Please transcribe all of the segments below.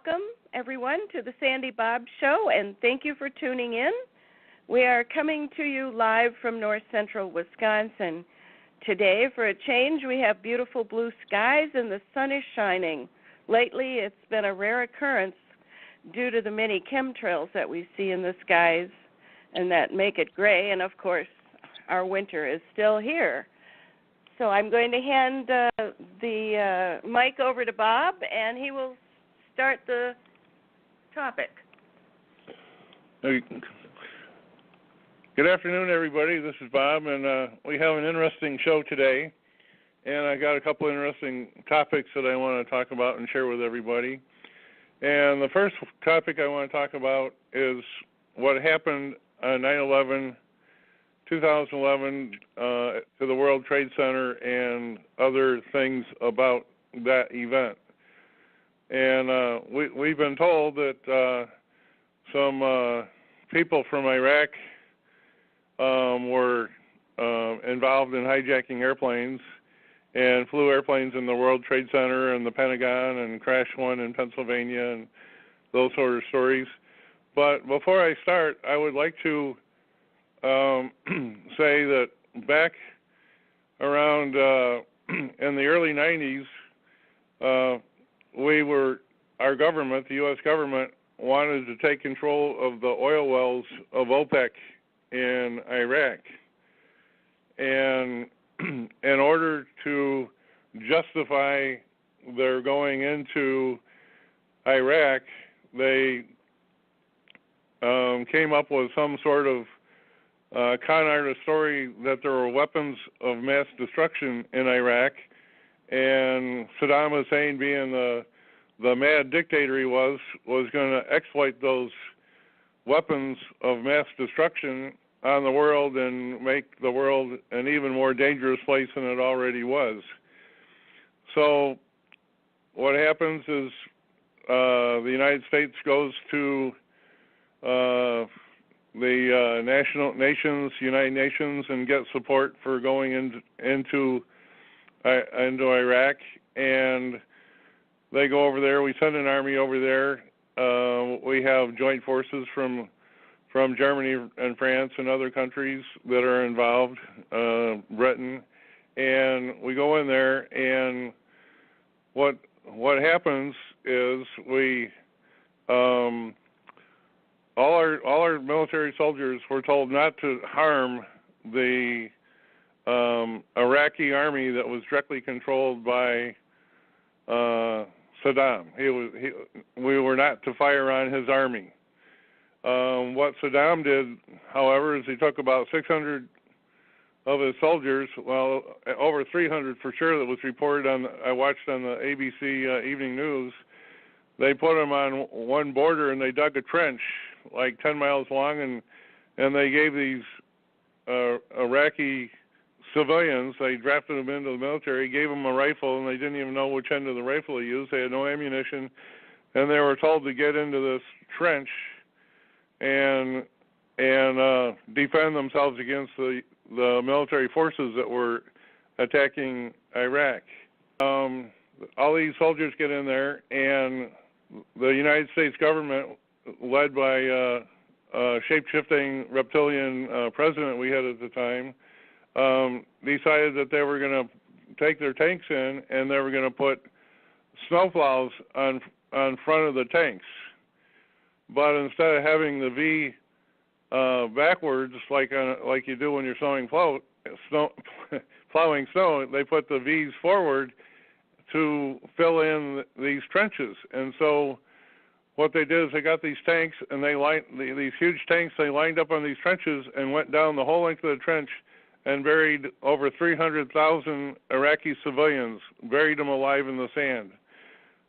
welcome everyone to the Sandy Bob Show, and thank you for tuning in. We are coming to you live from north central Wisconsin. Today, for a change, we have beautiful blue skies and the sun is shining. Lately, it's been a rare occurrence due to the many chemtrails that we see in the skies and that make it gray, and of course, our winter is still here. So I'm going to hand the mic over to Bob, and he will start the topic. Good afternoon, everybody. This is Bob, and we have an interesting show today. And I got a couple interesting topics that I want to talk about and share with everybody. And the first topic I want to talk about is what happened on 9/11, 2011, to the World Trade Center and other things about that event. And we've been told that some people from Iraq were involved in hijacking airplanes and flew airplanes in the World Trade Center and the Pentagon and crashed one in Pennsylvania and those sort of stories. But before I start, I would like to say that back around in the early 90s, our government, the U.S. government, wanted to take control of the oil wells of OPEC in Iraq. And in order to justify their going into Iraq, they came up with some sort of con artist story that there were weapons of mass destruction in Iraq, and Saddam Hussein, being the mad dictator he was going to exploit those weapons of mass destruction on the world and make the world an even more dangerous place than it already was. So what happens is the United States goes to the United Nations, and gets support for going into Iraq, and they go over there. We send an army over there. We have joint forces from Germany and France and other countries that are involved, Britain, and we go in there. And what happens is we all our military soldiers were told not to harm the Iraqi army that was directly controlled by Saddam. We were not to fire on his army. What Saddam did, however, is he took about 600 of his soldiers, well, over 300 for sure, that was reported I watched on the ABC Evening News. They put them on one border and they dug a trench like 10 miles long, and they gave these Iraqi civilians, they drafted them into the military, gave them a rifle, and they didn't even know which end of the rifle to use. They had no ammunition, and they were told to get into this trench and defend themselves against the military forces that were attacking Iraq. All these soldiers get in there, and the United States government, led by a shape-shifting reptilian president we had at the time, decided that they were going to take their tanks in and they were going to put snowplows on front of the tanks. But instead of having the V backwards like you do when you're plowing snow, they put the V's forward to fill in these trenches. And so what they did is they got these tanks, and these huge tanks, they lined up on these trenches and went down the whole length of the trench and buried over 300,000 Iraqi civilians, buried them alive in the sand.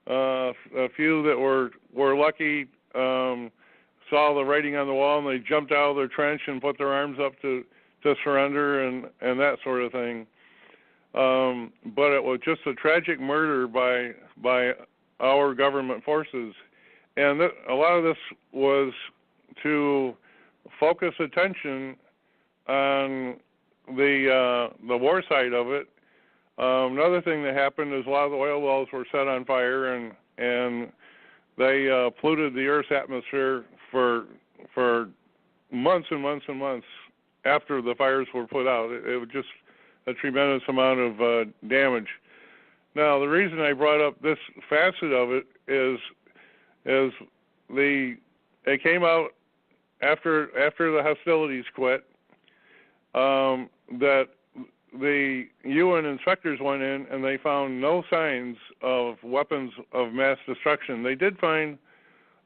A few that were lucky saw the writing on the wall, and they jumped out of their trench and put their arms up to surrender and that sort of thing. But it was just a tragic murder by our government forces. And a lot of this was to focus attention on the war side of it. Another thing that happened is a lot of the oil wells were set on fire, and they polluted the Earth's atmosphere for months and months and months after the fires were put out. It was just a tremendous amount of damage. Now, the reason I brought up this facet of it is it came out after the hostilities quit, that the UN inspectors went in and they found no signs of weapons of mass destruction. They did find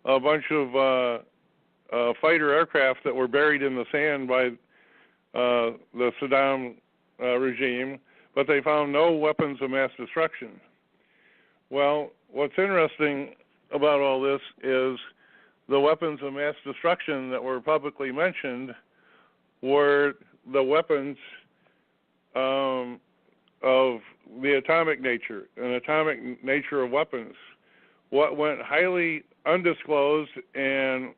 a bunch of fighter aircraft that were buried in the sand by the Saddam regime, but they found no weapons of mass destruction. Well, what's interesting about all this is the weapons of mass destruction that were publicly mentioned were the weapons of the atomic nature of weapons. What went highly undisclosed and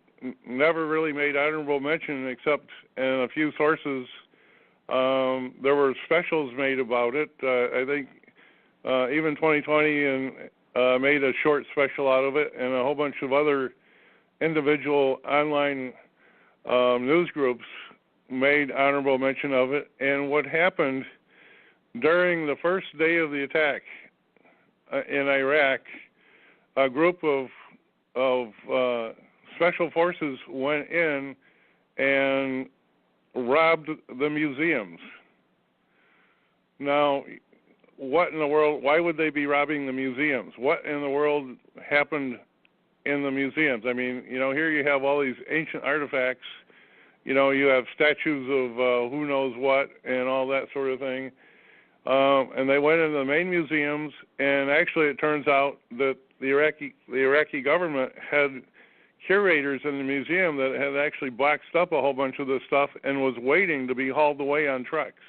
never really made honorable mention except in a few sources. There were specials made about it. I think even 2020 and made a short special out of it, and a whole bunch of other individual online news groups made honorable mention of it. And what happened during the first day of the attack in Iraq, a group of special forces went in and robbed the museums. Now, what in the world, why would they be robbing the museums? What in the world happened in the museums? I mean, here you have all these ancient artifacts. You have statues of who knows what and all that sort of thing. And they went into the main museums, and actually it turns out that the Iraqi government had curators in the museum that had actually boxed up a whole bunch of this stuff and was waiting to be hauled away on trucks.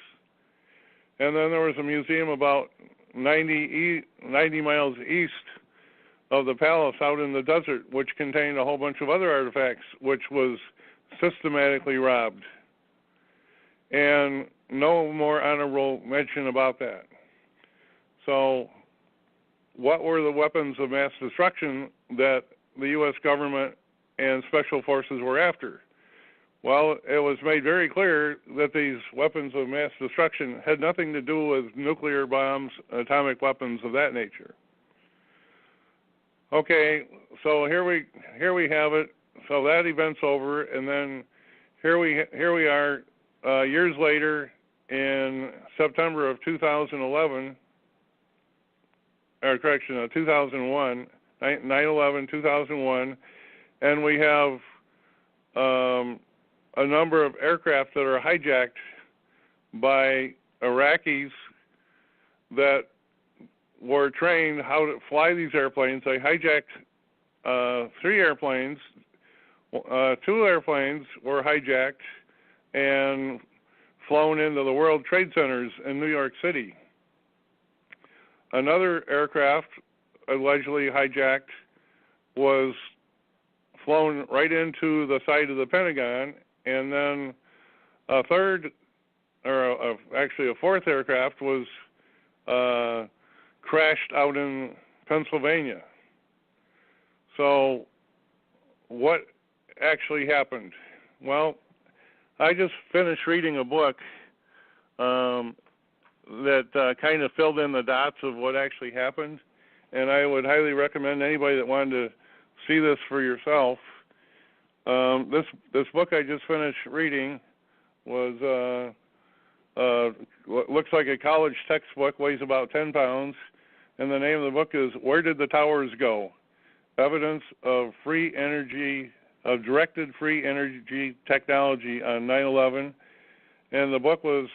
And then there was a museum about 90 miles east of the palace out in the desert, which contained a whole bunch of other artifacts, which was systematically robbed. And no more honorable mention about that. So what were the weapons of mass destruction that the U.S. government and special forces were after? Well, it was made very clear that these weapons of mass destruction had nothing to do with nuclear bombs, atomic weapons of that nature. Okay, so here we have it. So that event's over, and then here we are years later in September of 2011, 2001, 9/11, 2001, and we have a number of aircraft that are hijacked by Iraqis that were trained how to fly these airplanes. They hijacked 3 airplanes. 2 airplanes were hijacked and flown into the World Trade Centers in New York City. Another aircraft, allegedly hijacked, was flown right into the side of the Pentagon, and then a fourth aircraft was crashed out in Pennsylvania. So what actually happened? Well, I just finished reading a book that kind of filled in the dots of what actually happened, and I would highly recommend anybody that wanted to see this for yourself. This book I just finished reading was what looks like a college textbook, weighs about 10 pounds, and the name of the book is "Where Did the Towers Go? Evidence of Directed Free Energy Technology on 9/11." And the book was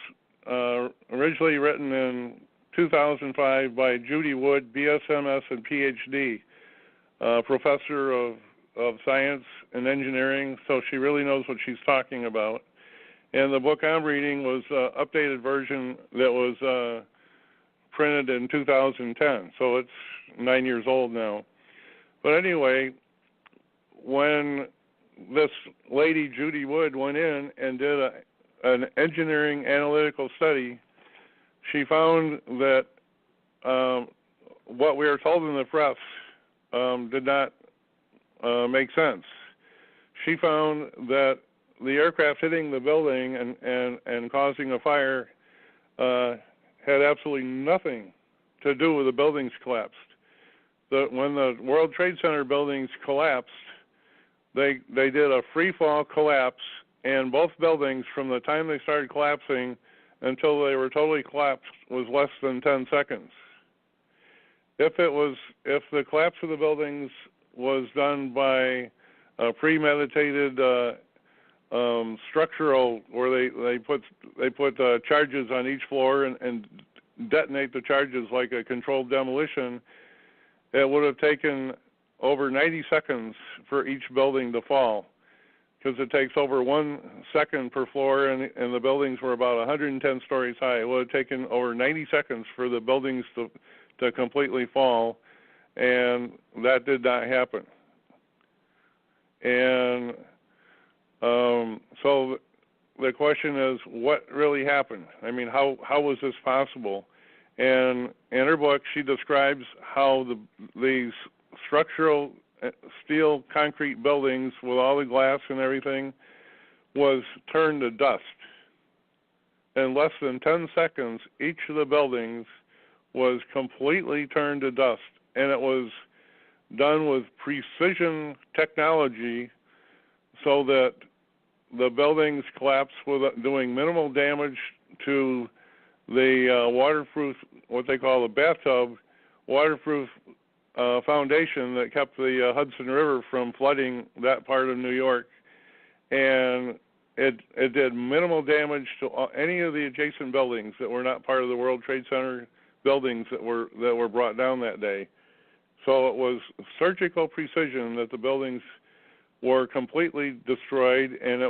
originally written in 2005 by Judy Wood, BSMS and PhD, professor of science and engineering, so she really knows what she's talking about. And the book I'm reading was an updated version that was printed in 2010, so it's 9 years old now. But anyway, when this lady, Judy Wood, went in and did an engineering analytical study, she found that what we were told in the press did not make sense. She found that the aircraft hitting the building and causing a fire had absolutely nothing to do with the buildings collapsed. When the World Trade Center buildings collapsed, they did a free fall collapse, and both buildings, from the time they started collapsing until they were totally collapsed, was less than 10 seconds. If the collapse of the buildings was done by a premeditated structural, where they put charges on each floor and detonate the charges like a controlled demolition, it would have taken over 90 seconds for each building to fall, because it takes over 1 second per floor, and the buildings were about 110 stories high. It would have taken over 90 seconds for the buildings to completely fall, and that did not happen. And so the question is, what really happened? I mean, how was this possible? And in her book, she describes how these structural steel concrete buildings with all the glass and everything was turned to dust. In less than 10 seconds, each of the buildings was completely turned to dust, and it was done with precision technology so that the buildings collapsed with doing minimal damage to the waterproof, what they call the bathtub, waterproof foundation that kept the Hudson River from flooding that part of New York. And it did minimal damage to any of the adjacent buildings that were not part of the World Trade Center buildings that were brought down that day. So it was surgical precision that the buildings were completely destroyed, and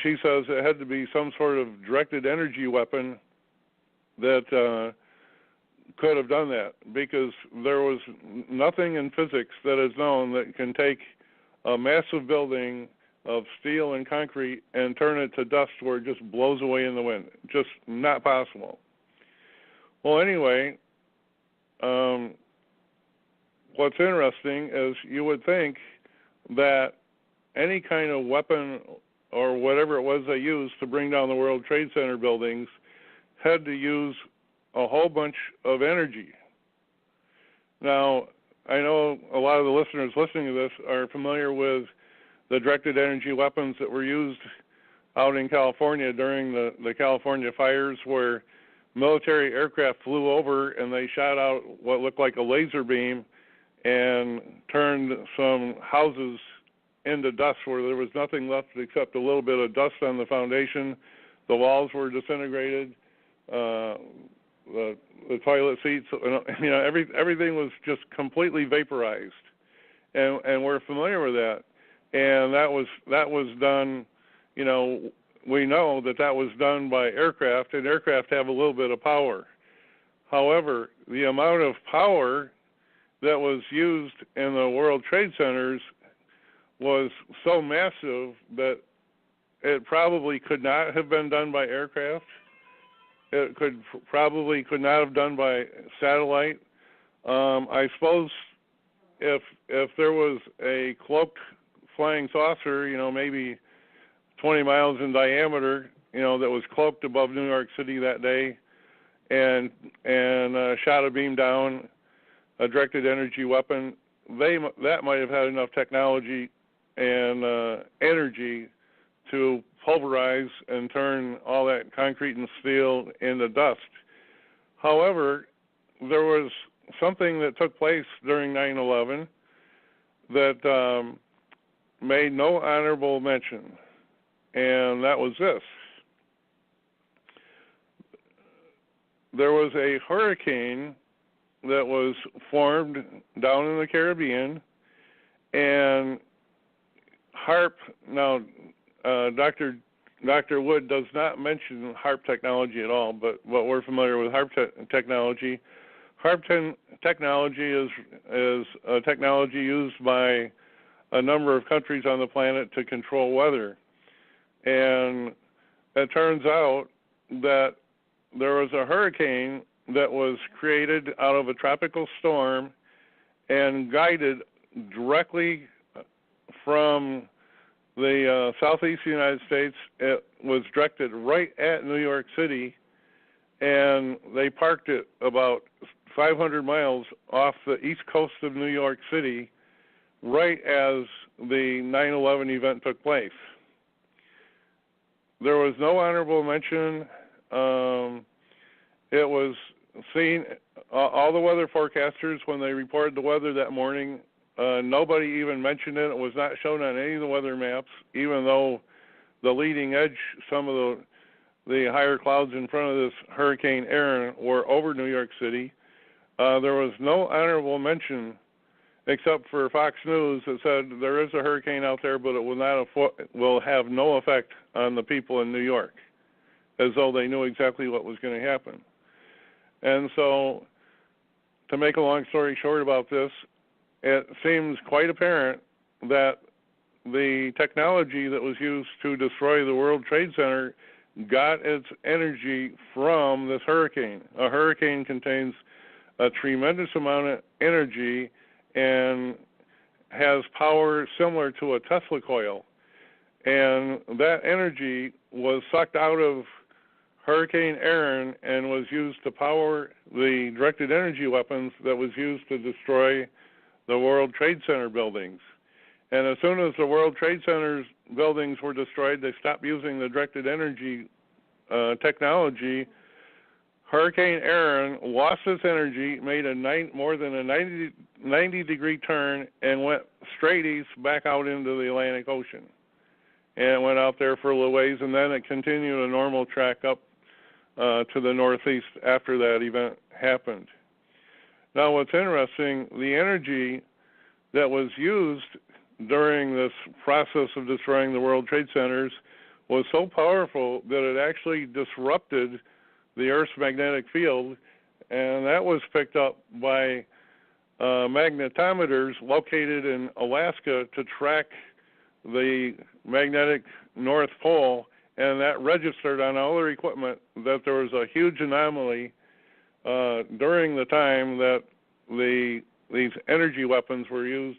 she says it had to be some sort of directed energy weapon that could have done that, because there was nothing in physics that is known that can take a massive building of steel and concrete and turn it to dust where it just blows away in the wind. Just not possible. Well, anyway, what's interesting is you would think that any kind of weapon or whatever it was they used to bring down the World Trade Center buildings had to use a whole bunch of energy. Now, I know a lot of the listeners listening to this are familiar with the directed energy weapons that were used out in California during the California fires, where military aircraft flew over and they shot out what looked like a laser beam and turned some houses into dust where there was nothing left except a little bit of dust on the foundation. The walls were disintegrated. The toilet seats, everything was just completely vaporized, and we're familiar with that. And that was done. We know that was done by aircraft, and aircraft have a little bit of power. However, the amount of power that was used in the World Trade Centers was so massive that it probably could not have been done by aircraft. It probably could not have done by satellite. I suppose if there was a cloaked flying saucer, maybe 20 miles in diameter, that was cloaked above New York City that day, and shot a beam down, a directed energy weapon, that might have had enough technology and energy to pulverize and turn all that concrete and steel into dust. However, there was something that took place during 9/11 that made no honorable mention, and that was this. There was a hurricane that was formed down in the Caribbean, and HAARP, now Dr. Wood does not mention HAARP technology at all, but what we're familiar with HAARP technology. HAARP technology is a technology used by a number of countries on the planet to control weather. And it turns out that there was a hurricane that was created out of a tropical storm and guided directly from the southeast United States. It was directed right at New York City, and they parked it about 500 miles off the east coast of New York City, right as the 9/11 event took place. There was no honorable mention. It was seen, all the weather forecasters, when they reported the weather that morning, nobody even mentioned it. It was not shown on any of the weather maps, even though the leading edge, some of the higher clouds in front of this Hurricane Aaron were over New York City. There was no honorable mention except for Fox News that said there is a hurricane out there, but it will have no effect on the people in New York, as though they knew exactly what was going to happen. And so, to make a long story short about this, it seems quite apparent that the technology that was used to destroy the World Trade Center got its energy from this hurricane. A hurricane contains a tremendous amount of energy and has power similar to a Tesla coil. And that energy was sucked out of Hurricane Aaron and was used to power the directed energy weapons that was used to destroy the World Trade Center buildings. And as soon as the World Trade Center's buildings were destroyed, they stopped using the directed energy technology. Hurricane Aaron lost its energy, made more than a 90-degree turn, and went straight east back out into the Atlantic Ocean. And it went out there for a little ways, and then it continued a normal track up to the northeast after that event happened. Now, what's interesting, the energy that was used during this process of destroying the World Trade Centers was so powerful that it actually disrupted the Earth's magnetic field, and that was picked up by magnetometers located in Alaska to track the magnetic North Pole, and that registered on all their equipment that there was a huge anomaly during the time that these energy weapons were used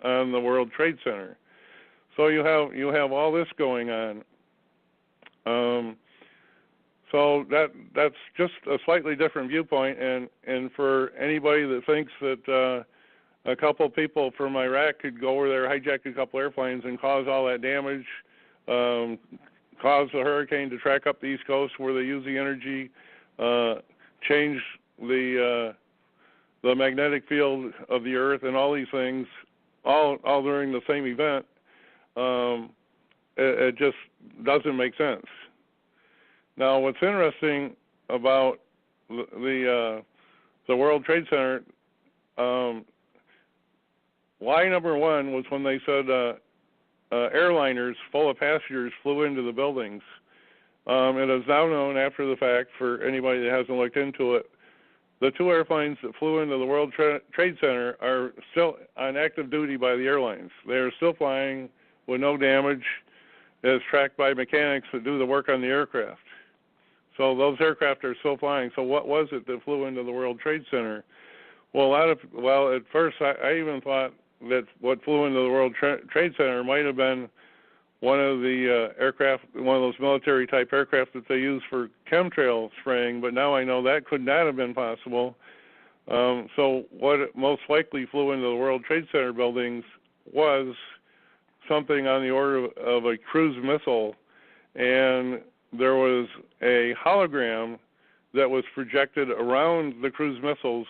on the World Trade Center. So you have all this going on. So that's just a slightly different viewpoint, and for anybody that thinks that a couple people from Iraq could go over there, hijack a couple airplanes, and cause all that damage, cause the hurricane to track up the East Coast where they use the energy, change the magnetic field of the Earth, and all these things, all during the same event, it just doesn't make sense. Now, what's interesting about the World Trade Center, lie number one was when they said airliners full of passengers flew into the buildings. It is now known after the fact, for anybody that hasn't looked into it, the two airplanes that flew into the World Trade Center are still on active duty by the airlines. They are still flying with no damage. It is tracked by mechanics that do the work on the aircraft. So those aircraft are still flying. So what was it that flew into the World Trade Center? Well, at first I even thought that what flew into the World Trade Center might have been one of the aircraft, one of those military-type aircraft that they use for chemtrail spraying, but now I know that could not have been possible. So what most likely flew into the World Trade Center buildings was something on the order of a cruise missile, and there was a hologram that was projected around the cruise missiles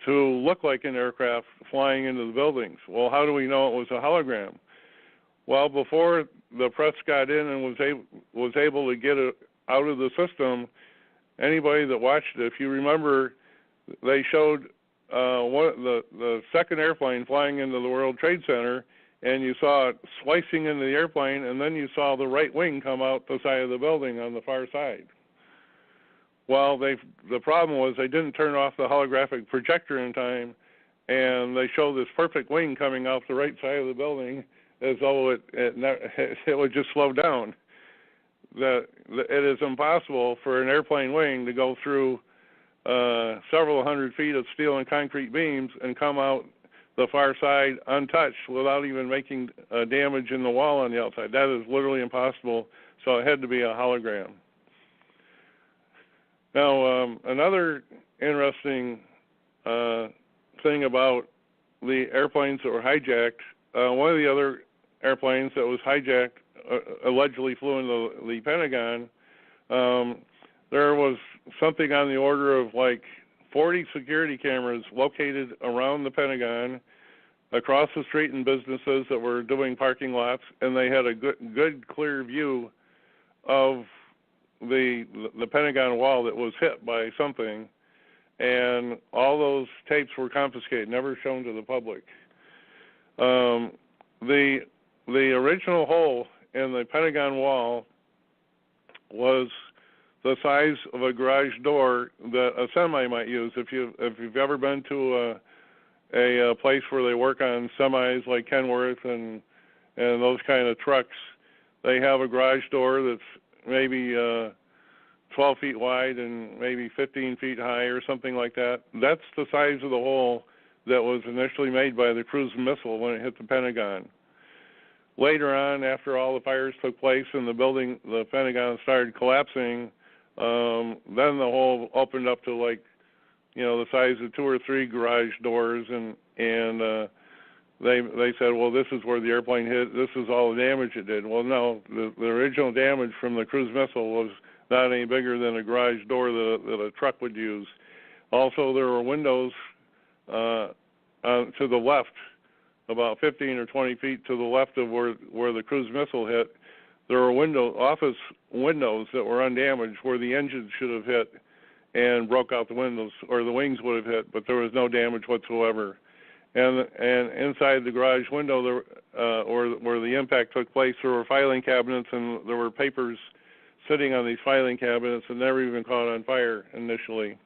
to look like an aircraft flying into the buildings. Well, how do we know it was a hologram? Well, before the press got in and was able to get it out of the system, anybody that watched it, if you remember, they showed the second airplane flying into the World Trade Center, and you saw it slicing into the airplane, and then you saw the right wing come out the side of the building on the far side. Well, the problem was they didn't turn off the holographic projector in time, and they showed this perfect wing coming off the right side of the building as though it would just slow down. It is impossible for an airplane wing to go through several hundred feet of steel and concrete beams and come out the far side untouched without even making damage in the wall on the outside. That is literally impossible, so it had to be a hologram. Now, another interesting thing about the airplanes that were hijacked, one of the other airplanes that was hijacked allegedly flew into the Pentagon. There was something on the order of like 40 security cameras located around the Pentagon, across the street in businesses that were doing parking lots, and they had a good clear view of the Pentagon wall that was hit by something, and all those tapes were confiscated, never shown to the public. The original hole in the Pentagon wall was the size of a garage door that a semi might use. If you've ever been to a place where they work on semis like Kenworth and those kind of trucks, they have a garage door that's maybe 12 feet wide and maybe 15 feet high or something like that. That's the size of the hole that was initially made by the cruise missile when it hit the Pentagon. Later on, after all the fires took place and the Pentagon started collapsing, then the hole opened up to like, the size of 2 or 3 garage doors, and they said, well, this is where the airplane hit. This is all the damage it did. Well, no, the original damage from the cruise missile was not any bigger than a garage door that a truck would use. Also, there were windows to the left, about 15 or 20 feet to the left of where the cruise missile hit. There were office windows that were undamaged where the engine should have hit and broke out the windows, or the wings would have hit, but there was no damage whatsoever. And inside the garage window, where the impact took place, there were filing cabinets, and there were papers sitting on these filing cabinets and never even caught on fire initially.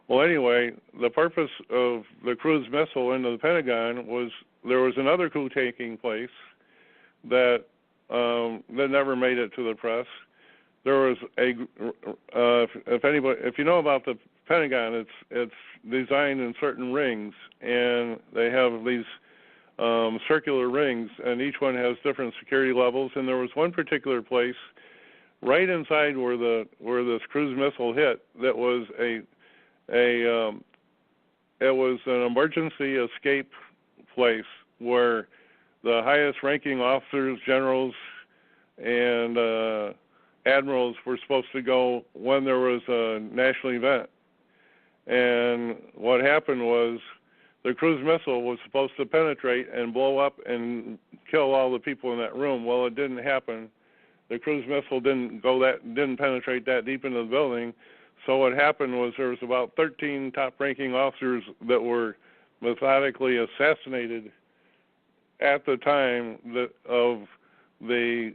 Well, anyway, the purpose of the cruise missile into the Pentagon was there was another coup taking place that never made it to the press. There was if you know about the Pentagon, it's designed in certain rings, and they have these circular rings, and each one has different security levels. And there was one particular place right inside where this cruise missile hit that was it was an emergency escape place where the highest ranking officers, generals, and admirals were supposed to go when there was a national event. And what happened was the cruise missile was supposed to penetrate and blow up and kill all the people in that room. Well, it didn't happen. The cruise missile didn't penetrate that deep into the building. So what happened was there was about 13 top-ranking officers that were methodically assassinated at the time of the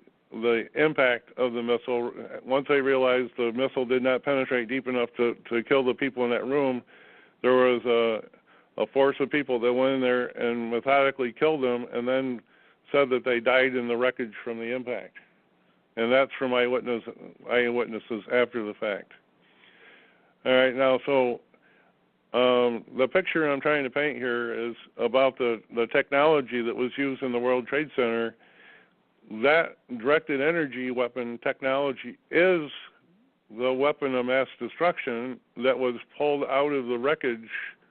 impact of the missile. Once they realized the missile did not penetrate deep enough to kill the people in that room, there was a force of people that went in there and methodically killed them, and then said that they died in the wreckage from the impact. And that's from eyewitnesses after the fact. All right, now, so the picture I'm trying to paint here is about the technology that was used in the World Trade Center. That directed energy weapon technology is the weapon of mass destruction that was pulled out of the wreckage,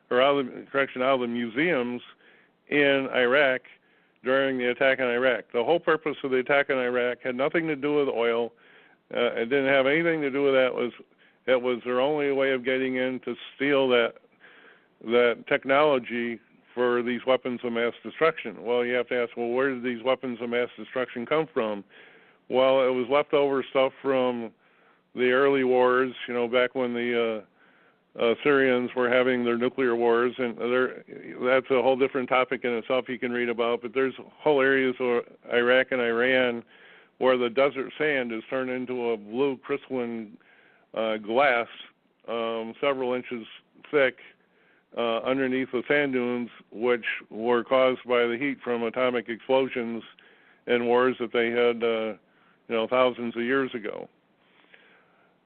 or out of the museums in Iraq during the attack on Iraq. The whole purpose of the attack on Iraq had nothing to do with oil. It didn't have anything to do with that. It was their only way of getting in to steal that technology for these weapons of mass destruction. Well, you have to ask, well, where did these weapons of mass destruction come from? Well, it was leftover stuff from the early wars, back when the Syrians were having their nuclear wars, and that's a whole different topic in itself you can read about, but there's whole areas of Iraq and Iran where the desert sand is turned into a blue crystalline glass several inches thick underneath the sand dunes, which were caused by the heat from atomic explosions in wars that they had thousands of years ago.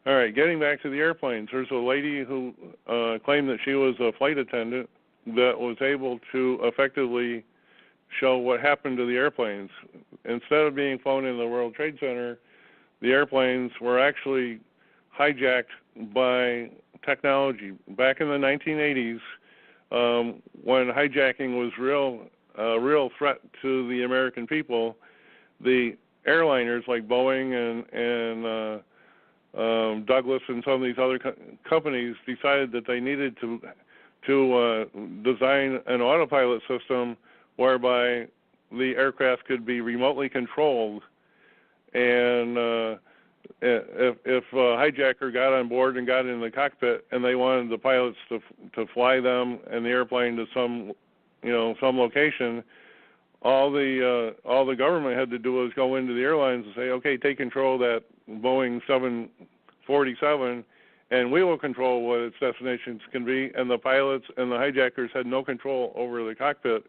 All right, getting back to the airplanes, there's a lady who claimed that she was a flight attendant, that was able to effectively show what happened to the airplanes. Instead of being flown in the World Trade Center, the airplanes were actually hijacked by technology. Back in the 1980s, when hijacking was a real threat to the American people, the airliners like Boeing and Douglas and some of these other companies decided that they needed to design an autopilot system whereby the aircraft could be remotely controlled, and if a hijacker got on board and got in the cockpit and they wanted the pilots to fly them and the airplane to some location, all the government had to do was go into the airlines and say, okay, take control of that Boeing 747, and we will control what its destinations can be. And the pilots and the hijackers had no control over the cockpit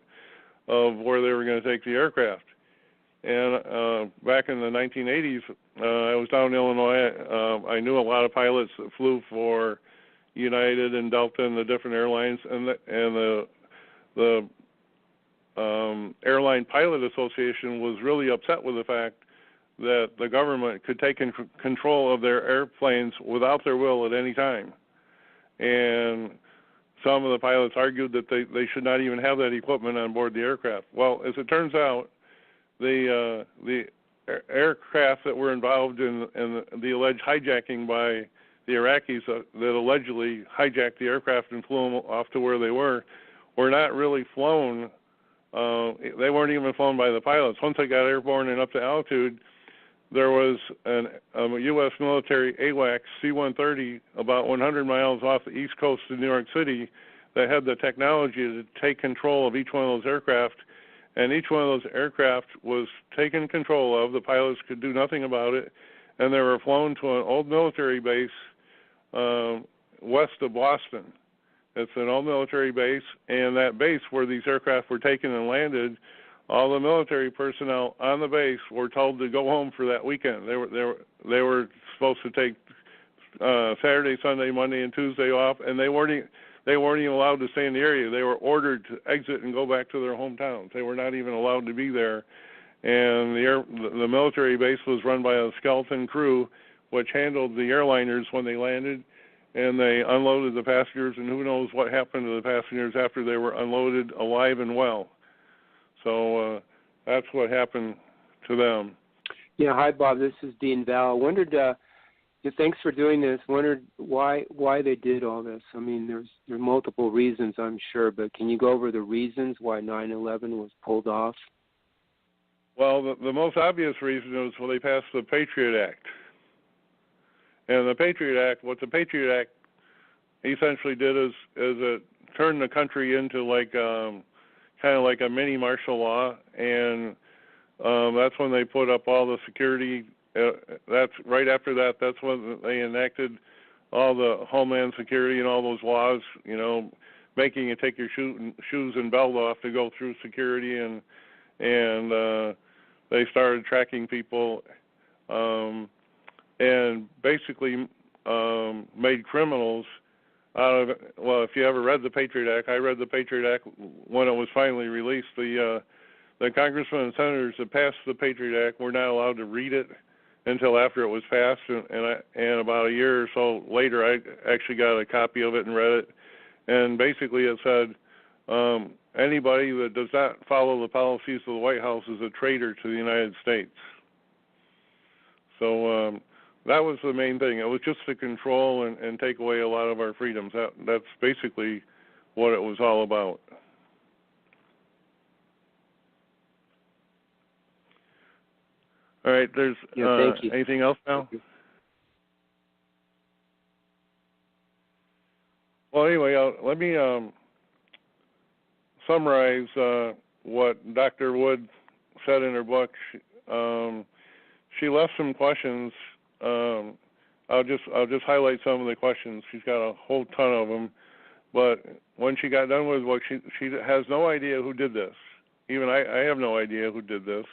of where they were going to take the aircraft. And back in the 1980s, I was down in Illinois. I knew a lot of pilots that flew for United and Delta and the different airlines, and the Airline Pilot Association was really upset with the fact that the government could take control of their airplanes without their will at any time. And some of the pilots argued that they should not even have that equipment on board the aircraft. Well, as it turns out, the aircraft that were involved in the alleged hijacking by the Iraqis that allegedly hijacked the aircraft and flew them off to where they were not really flown. They weren't even flown by the pilots. Once they got airborne and up to altitude, there was a U.S. military AWACS C-130 about 100 miles off the east coast of New York City that had the technology to take control of each one of those aircraft, and each one of those aircraft was taken control of. The pilots could do nothing about it, and they were flown to an old military base west of Boston. It's an old military base, and that base where these aircraft were taken and landed, all the military personnel on the base were told to go home for that weekend. They were supposed to take Saturday, Sunday, Monday, and Tuesday off, and they weren't even allowed to stay in the area. They were ordered to exit and go back to their hometowns. They were not even allowed to be there. And the military base was run by a skeleton crew, which handled the airliners when they landed, and they unloaded the passengers, and who knows what happened to the passengers after they were unloaded alive and well. So that's what happened to them. Yeah, hi, Bob. This is Dean Val. I wondered, thanks for doing this. Wondered why they did all this. I mean, there's multiple reasons, I'm sure, but can you go over the reasons why 9/11 was pulled off? Well, the most obvious reason was when they passed the Patriot Act. And the Patriot Act, what the Patriot Act essentially did is it turned the country into kind of like a mini martial law, and that's when they put up all the security. That's right after that. That's when they enacted all the Homeland Security and all those laws. Making you take your shoes and belt off to go through security, and they started tracking people, and basically made criminals out of it. Well, if you ever read the Patriot Act, I read the Patriot Act when it was finally released. The congressmen and senators that passed the Patriot Act were not allowed to read it until after it was passed, and about a year or so later, I actually got a copy of it and read it. And basically, it said anybody that does not follow the policies of the White House is a traitor to the United States. So that was the main thing. It was just to control and take away a lot of our freedoms. That's basically what it was all about. All right, there's thank you. Anything else now? Well, anyway, let me summarize what Dr. Wood said in her book. She left some questions. I'll just highlight some of the questions. She's got a whole ton of them, but when she got done with the book, she has no idea who did this. Even I have no idea who did this,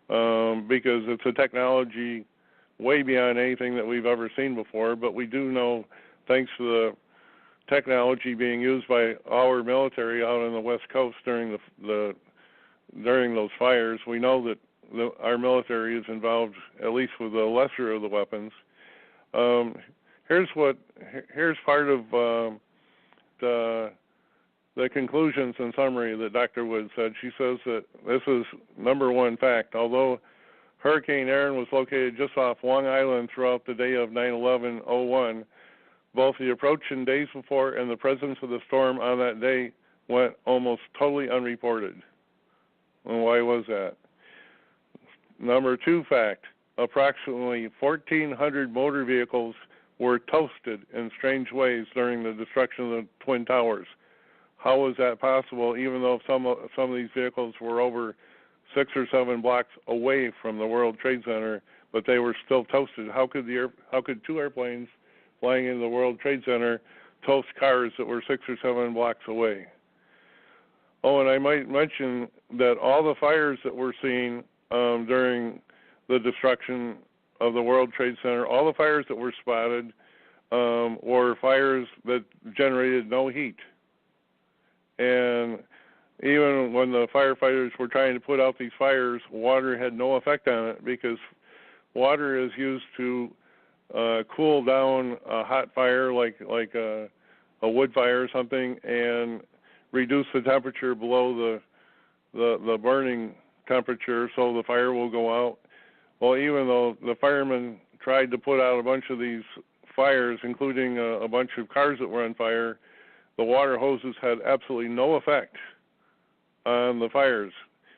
because it's a technology way beyond anything that we've ever seen before. But we do know, thanks to technology being used by our military out on the West Coast during during those fires. We know that our military is involved, at least with the lesser of the weapons. Here's part of the conclusions and summary that Dr. Wood said. She says that this is number one fact. Although Hurricane Aaron was located just off Long Island throughout the day of 9/11/01, both the approach in days before and the presence of the storm on that day went almost totally unreported. And why was that? Number two fact, approximately 1,400 motor vehicles were toasted in strange ways during the destruction of the Twin Towers. How was that possible, even though some of these vehicles were over 6 or 7 blocks away from the World Trade Center, but they were still toasted? How could two airplanes flying into the World Trade Center toast cars that were 6 or 7 blocks away? Oh, and I might mention that all the fires that were seen during the destruction of the World Trade Center, all the fires that were spotted were fires that generated no heat. And even when the firefighters were trying to put out these fires, water had no effect on it, because water is used to cool down a hot fire like a wood fire or something, and reduce the temperature below the burning temperature, so the fire will go out. Well, even though the firemen tried to put out a bunch of these fires, including a bunch of cars that were on fire, the water hoses had absolutely no effect on the fires,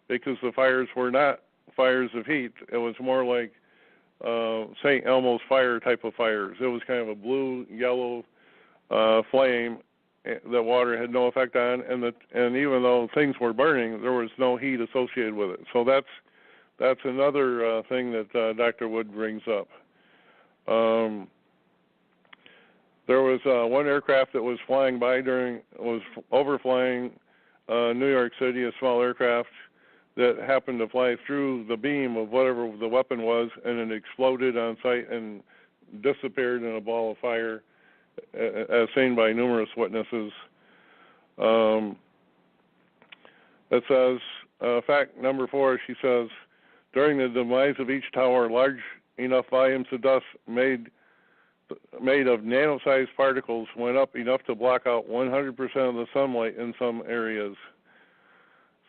because the fires were not fires of heat. It was more like St. Elmo's fire type of fires. It was kind of a blue-yellow flame that water had no effect on, and even though things were burning, there was no heat associated with it. So that's another thing that Dr. Wood brings up. There was one aircraft that was flying by was overflying New York City, a small aircraft that happened to fly through the beam of whatever the weapon was, and it exploded on site and disappeared in a ball of fire, as seen by numerous witnesses. It says, fact number 4, she says, during the demise of each tower, large enough volumes of dust made of nano-sized particles went up enough to block out 100% of the sunlight in some areas.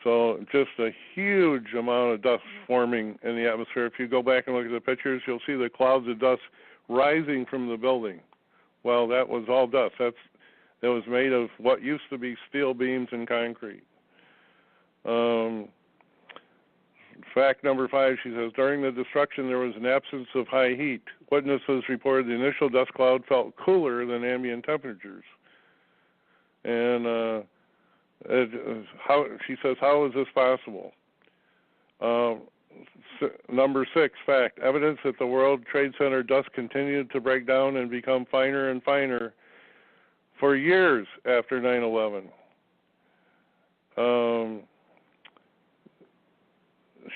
So just a huge amount of dust forming in the atmosphere. If you go back and look at the pictures, you'll see the clouds of dust rising from the building. Well, that was all dust. It was made of what used to be steel beams and concrete. Fact number 5, she says, during the destruction there was an absence of high heat. Witnesses reported the initial dust cloud felt cooler than ambient temperatures. And she says, how is this possible? Number 6, fact, evidence that the World Trade Center dust continued to break down and become finer and finer for years after 9/11.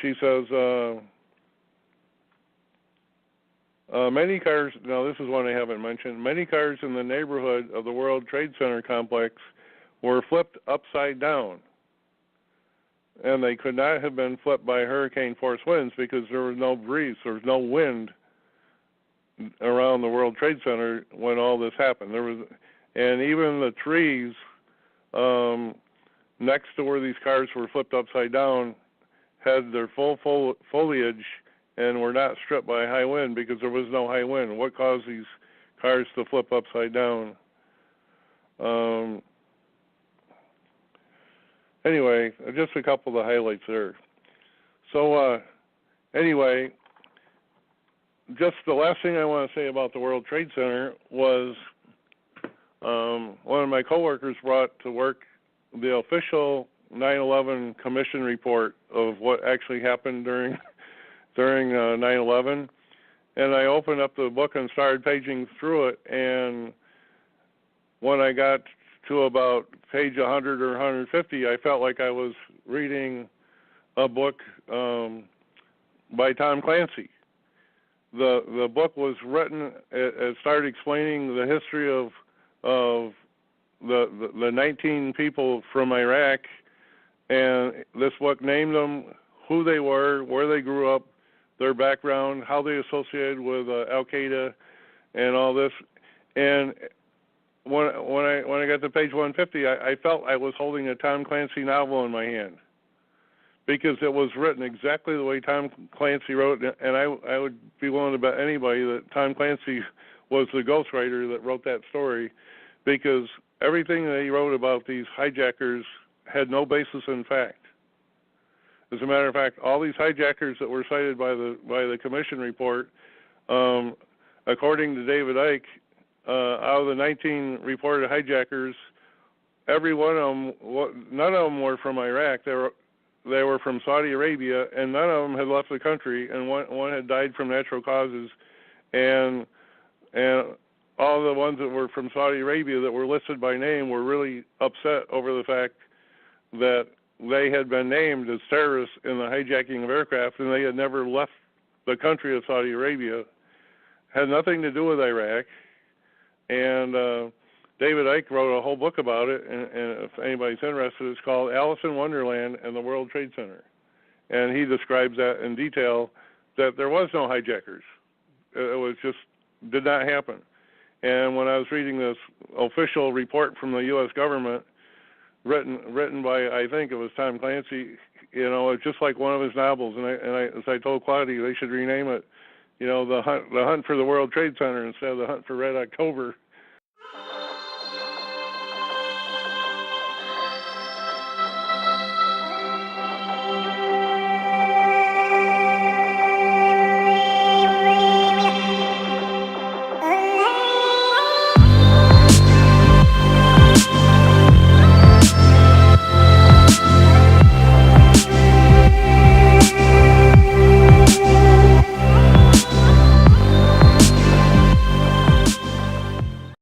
She says, many cars, now this is one I haven't mentioned, many cars in the neighborhood of the World Trade Center complex were flipped upside down. And they could not have been flipped by hurricane force winds, because there was no breeze, there was no wind around the World Trade Center when all this happened. And even the trees next to where these cars were flipped upside down had their full foliage and were not stripped by high wind, because there was no high wind. What caused these cars to flip upside down? Anyway, just a couple of the highlights there. So anyway, just the last thing I want to say about the World Trade Center was one of my coworkers brought to work the official 9/11 commission report of what actually happened during 9/11, and I opened up the book and started paging through it, and when I got to about page 100 or 150, I felt like I was reading a book by Tom Clancy. The book was written, it started explaining the history of the 19 people from Iraq, and this book named them, who they were, where they grew up, their background, how they associated with Al Qaeda, and all this. And when I got to page 150, I felt I was holding a Tom Clancy novel in my hand, because it was written exactly the way Tom Clancy wrote, and I would be willing to bet anybody that Tom Clancy was the ghostwriter that wrote that story, because everything that he wrote about these hijackers had no basis in fact. As a matter of fact, all these hijackers that were cited by the commission report, according to David Icke, out of the 19 reported hijackers, every one of them, none of them were from Iraq. They were from Saudi Arabia, and none of them had left the country, and one had died from natural causes, and all the ones that were from Saudi Arabia that were listed by name were really upset over the fact that they had been named as terrorists in the hijacking of aircraft, and they had never left the country of Saudi Arabia. Had nothing to do with Iraq, and David Icke wrote a whole book about it, and if anybody's interested, it's called Alice in Wonderland and the World Trade Center. And he describes that in detail, that there was no hijackers. It was just, did not happen. And when I was reading this official report from the U.S. government, written by, I think it was Tom Clancy, it's just like one of his novels. And as I told Claudia, they should rename it, the hunt for the World Trade Center instead of the hunt for Red October.